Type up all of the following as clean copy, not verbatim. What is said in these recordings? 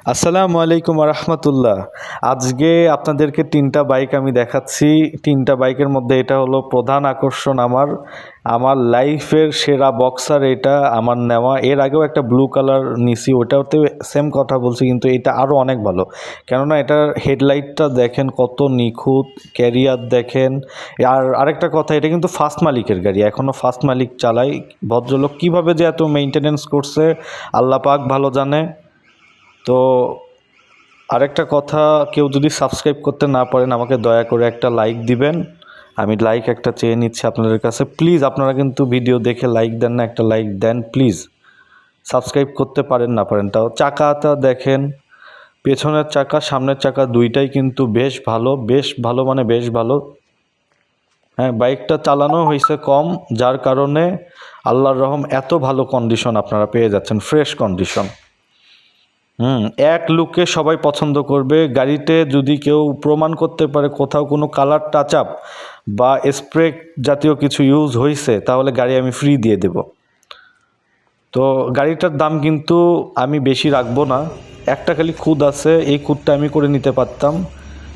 আসসালামু আলাইকুম রহমতুল্লাহ। আজকে আপনাদেরকে তিনটা বাইক আমি দেখাচ্ছি। তিনটা বাইকের মধ্যে এটা হলো প্রধান আকর্ষণ। আমার লাইফের সেরা বক্সার এটা আমার নেওয়া। এর আগেও একটা ব্লু কালার নিছি, ওটাতে সেম কথা বলছি, কিন্তু এটা আরও অনেক ভালো। কেননা এটার হেডলাইটটা দেখেন কত নিখুঁত, ক্যারিয়ার দেখেন। আর আরেকটা কথা, এটা কিন্তু ফার্স্ট মালিকের গাড়ি, এখনও ফার্স্ট মালিক চালায়। ভদ্রলোক কীভাবে যে এত মেইনটেনেন্স করছে আল্লাহ পাক ভালো জানে। তো আরেকটা কথা, কেউ যদি সাবস্ক্রাইব করতে না পারেন আমাকে দয়া করে একটা লাইক দিবেন। আমি লাইক একটা চেয়ে নিচ্ছি আপনাদের কাছে, প্লিজ। আপনারা কিন্তু ভিডিও দেখে লাইক দেন না, একটা লাইক দেন প্লিজ। সাবস্ক্রাইব করতে পারেন না পারেন তাও। চাকাটা দেখেন, পেছনের চাকা সামনের চাকা দুইটাই কিন্তু বেশ ভালো, বেশ ভালো মানে বেশ ভালো। হ্যাঁ, বাইকটা চালানো হয়েছে কম, যার কারণে আল্লাহর রহম এত ভালো কন্ডিশন আপনারা পেয়ে যাচ্ছেন, ফ্রেশ কন্ডিশন। এক লুকে সবাই পছন্দ করবে। গাড়িতে যদি কেউ প্রমাণ করতে পারে কোথাও কোনো কালার টাচ আপ বা স্প্রে জাতীয় কিছু ইউজ হয়েছে, তাহলে গাড়ি আমি ফ্রি দিয়ে দেব। তো গাড়িটার দাম কিন্তু আমি বেশি রাখবো না। একটা খালি খুদ আছে, এই খুদটা আমি করে নিতে পারতাম,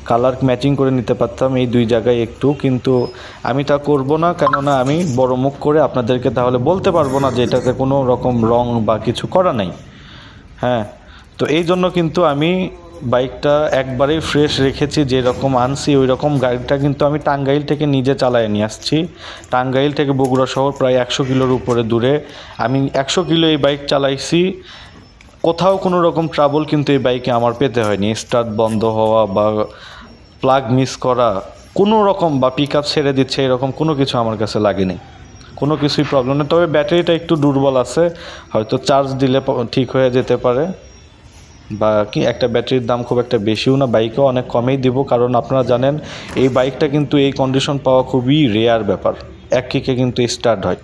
কালার ম্যাচিং করে নিতে পারতাম এই দুই জায়গায় একটু, কিন্তু আমি তা করব না। কেননা আমি বড় মুখ করে আপনাদেরকে তাহলে বলতে পারবো না যে এটাতে কোনো রকম রং বা কিছু করা নেই। হ্যাঁ, তো এই জন্য কিন্তু আমি বাইকটা একবারেই ফ্রেশ রেখেছি, যেরকম আনছি ওই রকম। গাড়িটা কিন্তু আমি টাঙ্গাইল থেকে নিজে চালায় নিয়ে আসছি। টাঙ্গাইল থেকে বগুড়া শহর প্রায় 100 কিলোর উপরে দূরে। আমি 100 কিলো এই বাইক চালাইছি, কোথাও কোনো রকম ট্রাবল কিন্তু এই বাইকে আমার পেতে হয়নি। স্টার্ট বন্ধ হওয়া বা প্লাগ মিস করা কোনো রকম, বা পিক আপ ছেড়ে দিচ্ছে এরকম কোনো কিছু আমার কাছে লাগেনি, কোনো কিছুই প্রবলেম নেই। তবে ব্যাটারিটা একটু দুর্বল আছে, হয়তো চার্জ দিলে ঠিক হয়ে যেতে পারে। বা কি, একটা ব্যাটারির দাম খুব একটা বেশিও না, বাইকেও অনেক কমেই দিব। কারণ আপনারা জানেন এই বাইকটা কিন্তু এই কন্ডিশন পাওয়া খুবই রেয়ার ব্যাপার, এক কিকে কিন্তু স্টার্ট হয়।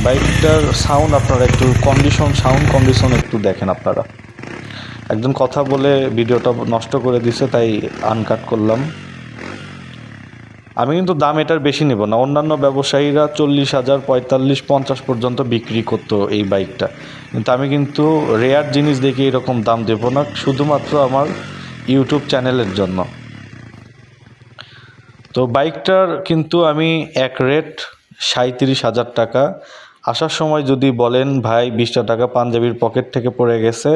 বাইকটার সাউন্ড আপনারা একটু সাউন্ড কন্ডিশন একটু দেখেন আপনারা। একজন কথা বলে ভিডিওটা নষ্ট করে দিছে, তাই আনকাট করলাম। আমি কিন্তু দাম এটার বেশি নেব না। অন্যান্য ব্যবসায়ীরা 40,000, 45, 50 পর্যন্ত বিক্রি করতো এই বাইকটা, কিন্তু আমি কিন্তু রেয়ার জিনিস দেখে এরকম দাম দেব না, শুধুমাত্র আমার ইউটিউব চ্যানেলের জন্য। তো বাইকটার কিন্তু আমি এক রেট 37,000 টাকা। আসার সময় যদি বলেন ভাই 20টা টাকা পাঞ্জাবির পকেট থেকে পড়ে গেছে,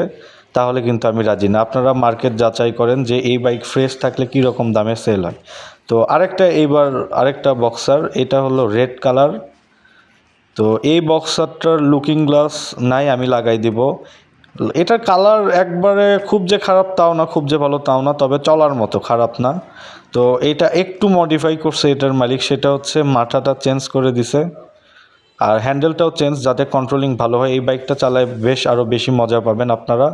তাহলে কিন্তু আমি রাজি না। আপনারা মার্কেট যাচাই করেন যে এই বাইক ফ্রেশ থাকলে কী রকম দামে সেল হয়। তো আরেকটা বক্সার, এটা হলো রেড কালার। তো এই বক্সারটার লুকিং গ্লাস নাই, আমি লাগাই দিব। এটার কালার একবারে খুব যে খারাপ তাও না, খুব যে ভালো তাও না, তবে চলার মতো, খারাপ না। তো এটা একটু মডিফাই করছে এটার মালিক, সেটা হচ্ছে মাথাটা চেঞ্জ করে দিছে, আর হ্যান্ডেলটাও চেঞ্জ, যাতে কন্ট্রোলিং ভালো হয়। এই বাইকটা চালায় বেশ আরও বেশি মজা পাবেন আপনারা।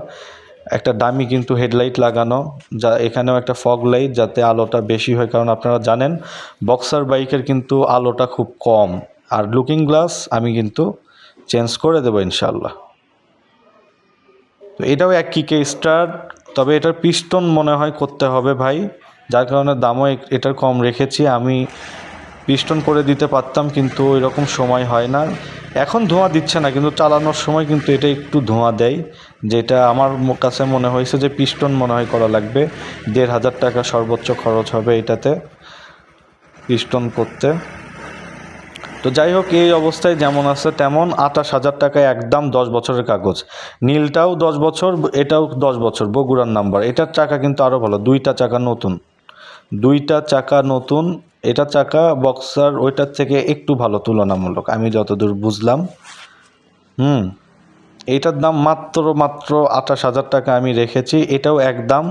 একটা দামি কিন্তু হেডলাইট লাগানো, যা এখানেও একটা ফগ লাইট, যাতে আলোটা বেশি হয়, কারণ আপনারা জানেন বক্সার বাইকের কিন্তু আলোটা খুব কম। আর লুকিং গ্লাস আমি কিন্তু চেঞ্জ করে দেবো ইনশাল্লাহ। তো এটাও এক কিকে স্টার্ট, তবে এটার পিস্টন মনে হয় করতে হবে ভাই, যার কারণে দামও এটার কম রেখেছি। আমি পিস্টন করে দিতে পারতাম, কিন্তু ওই রকম সময় হয় না। এখন ধোঁয়া দিচ্ছে না, কিন্তু চালানোর সময় কিন্তু এটা একটু ধোঁয়া দেয়, যেটা আমার কাছে মনে হয়েছে যে পিস্টন মনে হয় করা লাগবে। 1,500 টাকা সর্বোচ্চ খরচ হবে এটাতে পিস্টন করতে। তো যাই হোক, এই অবস্থায় যেমন আছে তেমন। 28,000 টাকায় একদম 10 বছরের কাগজ। নীলটাও 10 বছর, এটাও 10 বছর, বগুড়ার নাম্বার। এটার চাকা কিন্তু আরও ভালো, দুইটা চাকা নতুন। এটা চাকা বক্সার ওইটার থেকে একটু ভালো তুলনামূলক, আমি যতদূর বুঝলাম। এইটার দাম মাত্র 28,000 টাকা আমি রেখেছি। এটাও একদম,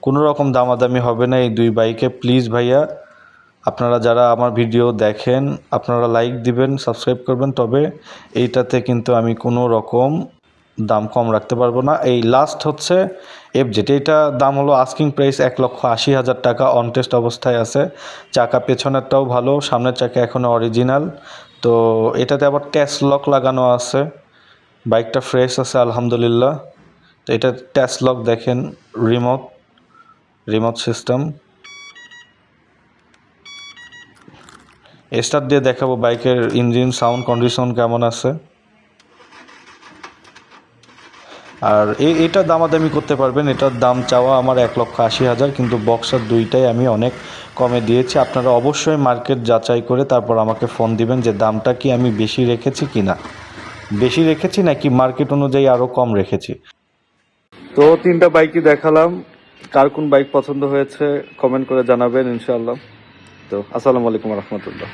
কোনো রকম দামাদামি হবে না এই দুই বাইকে। প্লিজ ভাইয়া, আপনারা যারা আমার ভিডিও দেখেন আপনারা লাইক দিবেন, সাবস্ক্রাইব করবেন, তবে এইটাতে কিন্তু আমি কোনো রকম দাম কম রাখতে পারবো না। এই লাস্ট হচ্ছে এফজেড, এইটা দাম হলো আস্কিং প্রাইস 1,80,000 টাকা, অন টেস্ট অবস্থায় আছে। চাকা পেছনেরটাও ভালো, সামনের চাকা এখনও অরিজিনাল। তো এটাতে আবার ট্যাচ লক লাগানো আছে, বাইকটা ফ্রেশ আছে আলহামদুলিল্লাহ। তো এটা ট্যাচ লক দেখেন, রিমোট সিস্টেম। স্টার্ট দিয়ে দেখাবো বাইকের ইঞ্জিন সাউন্ড কন্ডিশন কেমন আছে। আর এটা দামাদামি করতে পারবেন। এটার দাম চাওয়া আমার 1,80,000, কিন্তু বক্সার দুইটাই আমি অনেক কমে দিয়েছি। আপনারা অবশ্যই মার্কেট যাচাই করে তারপর আমাকে ফোন দিবেন যে দামটা কি আমি বেশি রেখেছি কি না, বেশি রেখেছি নাকি মার্কেট অনুযায়ী আরও কম রেখেছি। তো 3টা বাইকই দেখালাম, কার কোন বাইক পছন্দ হয়েছে কমেন্ট করে জানাবেন ইনশাআল্লাহ। তো আসসালামু আলাইকুম রহমতুল্লাহ।